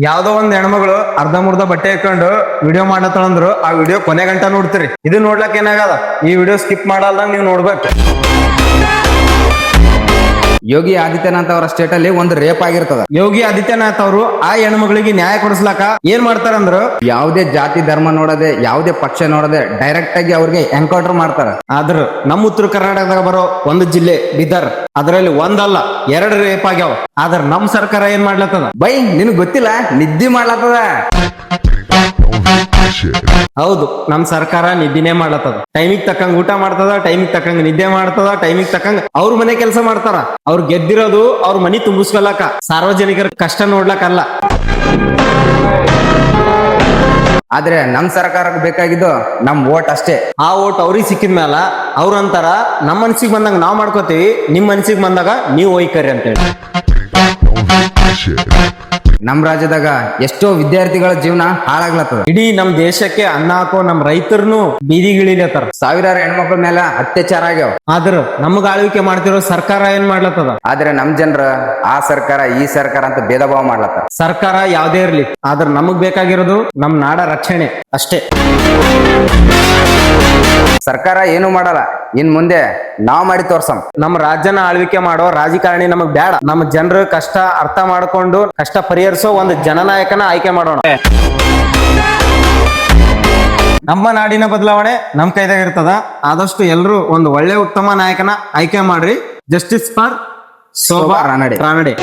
ಯಾವ್ದೋ ಒಂದ್ ಹೆಣ್ಮಗಳು ಅರ್ಧ ಮುರ್ಧ ಬಟ್ಟೆ ಹಾಕೊಂಡು ವಿಡಿಯೋ ಮಾಡತ್ತಂದ್ರು ಆ ವಿಡಿಯೋ ಕೊನೆ ಗಂಟ ನೋಡ್ತೀರಿ. ಇದು ನೋಡ್ಲಕ್ ಏನಾಗದ, ಈ ವಿಡಿಯೋ ಸ್ಕಿಪ್ ಮಾಡಲ್ದಂಗ ನೀವು ನೋಡ್ಬೇಕು. ಯೋಗಿ ಆದಿತ್ಯನಾಥ್ ಅವರ ಸ್ಟೇಟ್ ಅಲ್ಲಿ ಒಂದು ರೇಪ್ ಆಗಿರ್ತದ. ಯೋಗಿ ಆದಿತ್ಯನಾಥ್ ಅವರು ಆ ಹೆಣ್ಮಗಳಿಗೆ ನ್ಯಾಯ ಕೊಡಿಸ್ಲಾಕ ಏನ್ ಮಾಡ್ತಾರಂದ್ರು, ಯಾವುದೇ ಜಾತಿ ಧರ್ಮ ನೋಡದೆ, ಯಾವುದೇ ಪಕ್ಷ ನೋಡದೆ ಡೈರೆಕ್ಟ್ ಆಗಿ ಅವ್ರಿಗೆ ಎನ್ಕೌಂಟರ್ ಮಾಡ್ತಾರ. ಆದ್ರ ನಮ್ಮ ಉತ್ತರ ಕರ್ನಾಟಕದಾಗ ಬರೋ ಒಂದು ಜಿಲ್ಲೆ ಬೀದರ್, ಅದರಲ್ಲಿ ಒಂದಲ್ಲ 2 ರೇಪ್ ಆಗ್ಯಾವ. ಆದ್ರ ನಮ್ ಸರ್ಕಾರ ಏನ್ ಮಾಡ್ಲತ್ತದ? ಬೈ ನಿನಗ್ ಗೊತ್ತಿಲ್ಲ, ನಿದ್ದೆ ಮಾಡ್ಲತ್ತದ. ಹೌದು, ನಮ್ ಸರ್ಕಾರ ನಿದ್ದಿನೇ ಮಾಡ್ಲತ್ತದ. ಟೈಮಿಗೆ ತಕ್ಕಂಗ್ ಊಟ ಮಾಡ್ತದ, ಟೈಮಿಗೆ ತಕ್ಕಂಗ್ ನಿದ್ದೆ ಮಾಡ್ತದ, ಟೈಮಿಗೆ ತಕ್ಕಂಗ್ ಅವ್ರ ಮನೆ ಕೆಲಸ ಮಾಡ್ತಾರ. ಅವ್ರು ಗೆದ್ದಿರೋದು ಅವ್ರ ಮನಿ ತುಂಬಿಸ್ಕೊಳಕ, ಸಾರ್ವಜನಿಕರ ಕಷ್ಟ ನೋಡ್ಲಕ್ಕಲ್ಲ. ಆದ್ರೆ ನಮ್ ಸರ್ಕಾರಕ್ಕೆ ಬೇಕಾಗಿದ್ದು ನಮ್ ವೋಟ್ ಅಷ್ಟೇ. ಆ ಓಟ್ ಅವ್ರಿಗೆ ಸಿಕ್ಕಿದ್ಮೇಲ ಅವ್ರಂತಾರ ನಮ್ ಮನ್ಸಿಗೆ ಬಂದಂಗ ನಾವ್ ಮಾಡ್ಕೋತೀವಿ, ನಿಮ್ ಮನ್ಸಿಗೆ ಬಂದಾಗ ನೀವ್ ಒಯ್ಕರಿ ಅಂತೇಳಿ. ನಮ್ ರಾಜ್ಯದಾಗ ಎಷ್ಟೋ ವಿದ್ಯಾರ್ಥಿಗಳ ಜೀವನ ಹಾಳಾಗ್ಲತ್ತದ. ಇಡೀ ನಮ್ ದೇಶಕ್ಕೆ ಅನ್ನ ಹಾಕೋ ನಮ್ ರೈತರ್ನು ಬೀದಿಗಿಳಿಲತ್ತಾರ. ಸಾವಿರಾರು ಹೆಣ್ಮಕ್ಳ ಮೇಲೆ ಅತ್ಯಾಚಾರ ಆಗ್ಯಾವ. ಆದ್ರ ನಮ್ಗ ಆಳ್ವಿಕೆ ಮಾಡ್ತಿರೋ ಸರ್ಕಾರ ಏನ್ ಮಾಡ್ಲತ್ತದ? ಆದ್ರೆ ನಮ್ ಜನರ ಆ ಸರ್ಕಾರ ಈ ಸರ್ಕಾರ ಅಂತ ಭೇದ ಭಾವ ಮಾಡ್ಲತ್ತಾರ. ಸರ್ಕಾರ ಯಾವ್ದೇ ಇರ್ಲಿ, ಆದ್ರ ನಮಗ್ ಬೇಕಾಗಿರೋದು ನಮ್ ನಾಡ ರಕ್ಷಣೆ ಅಷ್ಟೇ. ಸರ್ಕಾರ ಏನು ಮಾಡಲ್ಲ, ಇನ್ ಮುಂದೆ ನಾವ್ ಮಾಡಿ ತೋರ್ಸಮ್. ನಮ್ಮ ರಾಜ್ಯನ ಆಳ್ವಿಕೆ ಮಾಡೋ ರಾಜಕಾರಣಿ ನಮಗ್ ಬೇಡ. ನಮ್ಮ ಜನರ ಕಷ್ಟ ಅರ್ಥ ಮಾಡ್ಕೊಂಡು ಕಷ್ಟ ಪರಿಹರಿಸೋ ಒಂದು ಜನನಾಯಕನ ಆಯ್ಕೆ ಮಾಡೋಣ. ನಮ್ಮ ನಾಡಿನ ಬದಲಾವಣೆ ನಮ್ ಕೈದಾಗ ಇರ್ತದ. ಆದಷ್ಟು ಎಲ್ರು ಒಂದು ಒಳ್ಳೆ ಉತ್ತಮ ನಾಯಕನ ಆಯ್ಕೆ ಮಾಡ್ರಿ. Justice for Shobha Ranade.